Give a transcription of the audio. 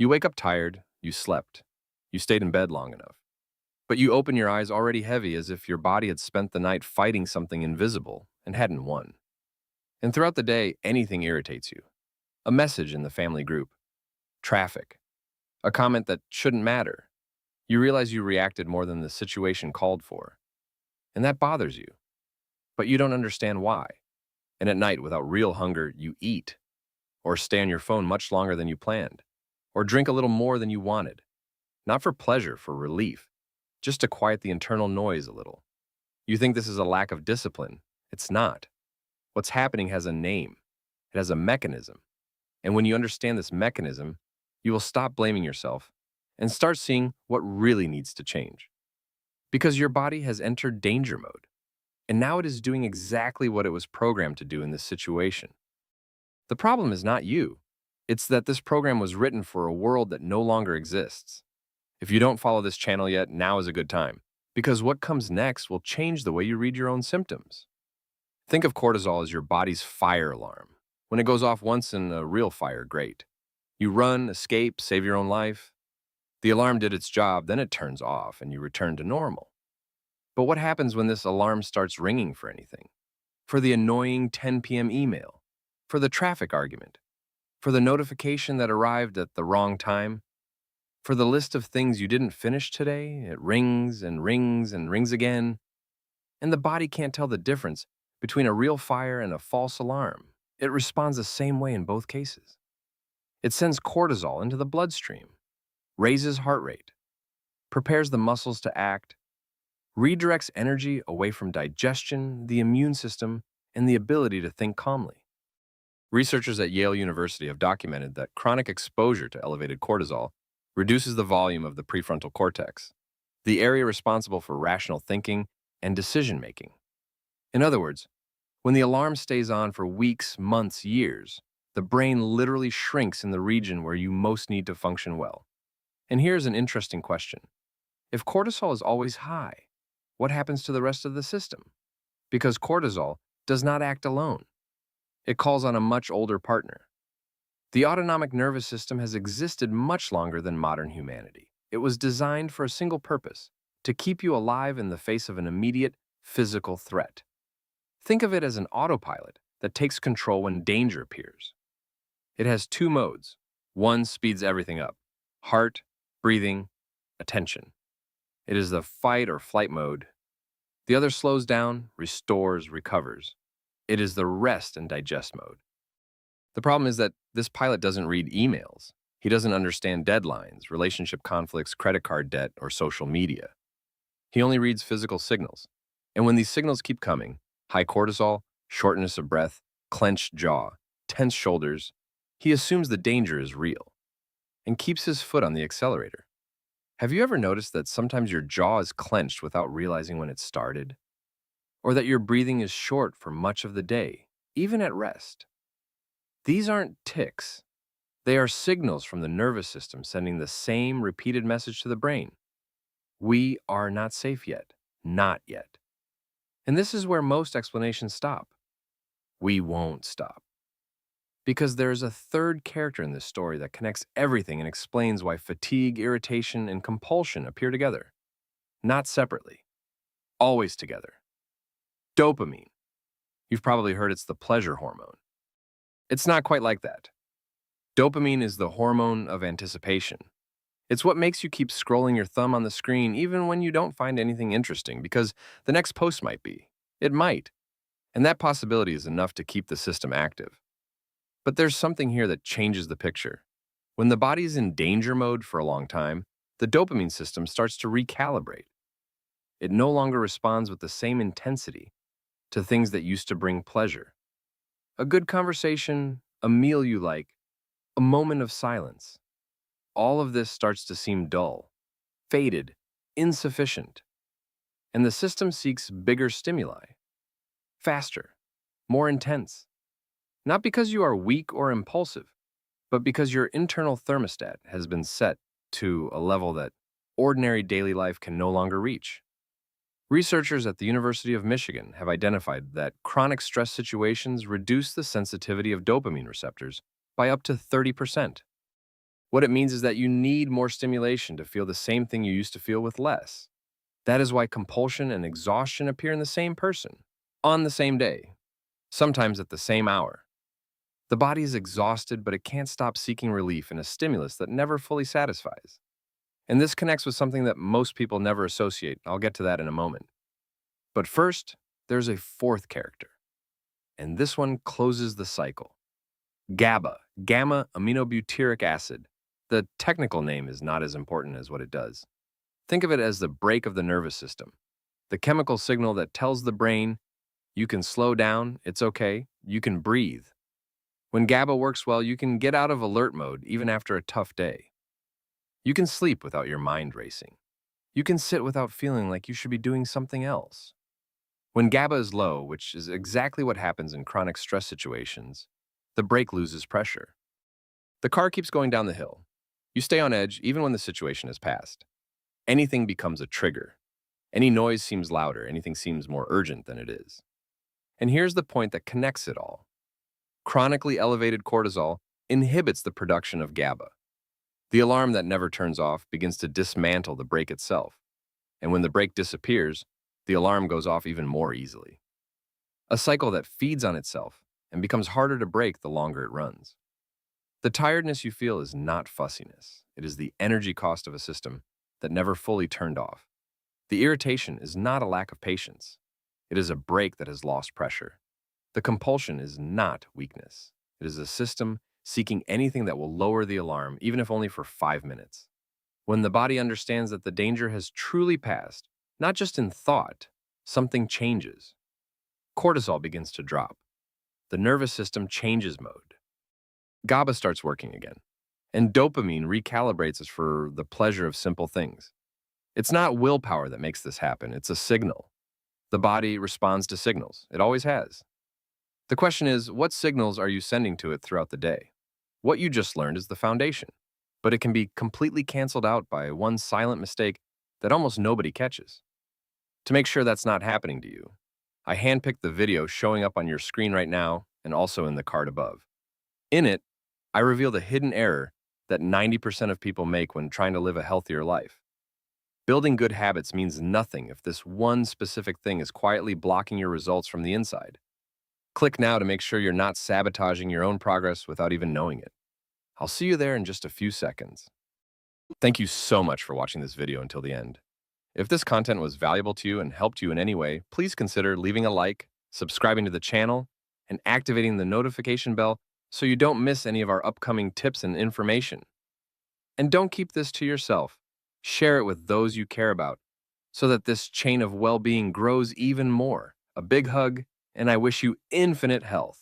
You wake up tired, you slept, you stayed in bed long enough. But you open your eyes already heavy as if your body had spent the night fighting something invisible and hadn't won. And throughout the day, anything irritates you. A message in the family group, traffic, a comment that shouldn't matter. You realize you reacted more than the situation called for. And that bothers you. But you don't understand why. And at night, without real hunger, you eat, or stay on your phone much longer than you planned, or drink a little more than you wanted. Not for pleasure, for relief, just to quiet the internal noise a little. You think this is a lack of discipline. It's not. What's happening has a name. It has a mechanism. And when you understand this mechanism, you will stop blaming yourself and start seeing what really needs to change. Because your body has entered danger mode, and now it is doing exactly what it was programmed to do in this situation. The problem is not you. It's that this program was written for a world that no longer exists. If you don't follow this channel yet, now is a good time, because what comes next will change the way you read your own symptoms. Think of cortisol as your body's fire alarm. When it goes off once in a real fire, great. You run, escape, save your own life. The alarm did its job, then it turns off and you return to normal. But what happens when this alarm starts ringing for anything? For the annoying 10 p.m. email, for the traffic argument, for the notification that arrived at the wrong time, for the list of things you didn't finish today. It rings and rings and rings again, and the body can't tell the difference between a real fire and a false alarm. It responds the same way in both cases. It sends cortisol into the bloodstream, raises heart rate, prepares the muscles to act, redirects energy away from digestion, the immune system, and the ability to think calmly. Researchers at Yale University have documented that chronic exposure to elevated cortisol reduces the volume of the prefrontal cortex, the area responsible for rational thinking and decision-making. In other words, when the alarm stays on for weeks, months, years, the brain literally shrinks in the region where you most need to function well. And here's an interesting question. If cortisol is always high, what happens to the rest of the system? Because cortisol does not act alone. It calls on a much older partner. The autonomic nervous system has existed much longer than modern humanity. It was designed for a single purpose, to keep you alive in the face of an immediate physical threat. Think of it as an autopilot that takes control when danger appears. It has two modes. One speeds everything up: heart, breathing, attention. It is the fight or flight mode. The other slows down, restores, recovers. It is the rest and digest mode. The problem is that this pilot doesn't read emails. He doesn't understand deadlines, relationship conflicts, credit card debt, or social media. He only reads physical signals. And when these signals keep coming, high cortisol, shortness of breath, clenched jaw, tense shoulders, he assumes the danger is real and keeps his foot on the accelerator. Have you ever noticed that sometimes your jaw is clenched without realizing when it started? Or that your breathing is short for much of the day, even at rest? These aren't tics. They are signals from the nervous system sending the same repeated message to the brain. We are not safe yet. Not yet. And this is where most explanations stop. We won't stop. Because there is a third character in this story that connects everything and explains why fatigue, irritation, and compulsion appear together. Not separately. Always together. Dopamine. You've probably heard it's the pleasure hormone. It's not quite like that. Dopamine is the hormone of anticipation. It's what makes you keep scrolling your thumb on the screen even when you don't find anything interesting, because the next post might be. It might. And that possibility is enough to keep the system active. But there's something here that changes the picture. When the body is in danger mode for a long time, the dopamine system starts to recalibrate. It no longer responds with the same intensity to things that used to bring pleasure. A good conversation, a meal you like, a moment of silence. All of this starts to seem dull, faded, insufficient. And the system seeks bigger stimuli, faster, more intense. Not because you are weak or impulsive, but because your internal thermostat has been set to a level that ordinary daily life can no longer reach. Researchers at the University of Michigan have identified that chronic stress situations reduce the sensitivity of dopamine receptors by up to 30%. What it means is that you need more stimulation to feel the same thing you used to feel with less. That is why compulsion and exhaustion appear in the same person, on the same day, sometimes at the same hour. The body is exhausted, but it can't stop seeking relief in a stimulus that never fully satisfies. And this connects with something that most people never associate. I'll get to that in a moment. But first, there's a fourth character, and this one closes the cycle. GABA, gamma aminobutyric acid. The technical name is not as important as what it does. Think of it as the brake of the nervous system, the chemical signal that tells the brain, you can slow down, it's okay, you can breathe. When GABA works well, you can get out of alert mode even after a tough day. You can sleep without your mind racing. You can sit without feeling like you should be doing something else. When GABA is low, which is exactly what happens in chronic stress situations, the brake loses pressure. The car keeps going down the hill. You stay on edge even when the situation has passed. Anything becomes a trigger. Any noise seems louder, anything seems more urgent than it is. And here's the point that connects it all. Chronically elevated cortisol inhibits the production of GABA. The alarm that never turns off begins to dismantle the brake itself. And when the brake disappears, the alarm goes off even more easily. A cycle that feeds on itself and becomes harder to break the longer it runs. The tiredness you feel is not fussiness. It is the energy cost of a system that never fully turned off. The irritation is not a lack of patience. It is a brake that has lost pressure. The compulsion is not weakness. It is a system seeking anything that will lower the alarm, even if only for 5 minutes. When the body understands that the danger has truly passed, not just in thought, something changes. Cortisol begins to drop. The nervous system changes mode. GABA starts working again, and dopamine recalibrates us for the pleasure of simple things. It's not willpower that makes this happen, it's a signal. The body responds to signals. It always has. The question is, what signals are you sending to it throughout the day? What you just learned is the foundation, but it can be completely canceled out by one silent mistake that almost nobody catches. To make sure that's not happening to you, I handpicked the video showing up on your screen right now and also in the card above. In it, I reveal the hidden error that 90% of people make when trying to live a healthier life. Building good habits means nothing if this one specific thing is quietly blocking your results from the inside. Click now to make sure you're not sabotaging your own progress without even knowing it. I'll see you there in just a few seconds. Thank you so much for watching this video until the end. If this content was valuable to you and helped you in any way, please consider leaving a like, subscribing to the channel, and activating the notification bell so you don't miss any of our upcoming tips and information. And don't keep this to yourself. Share it with those you care about so that this chain of well-being grows even more. A big hug, and I wish you infinite health.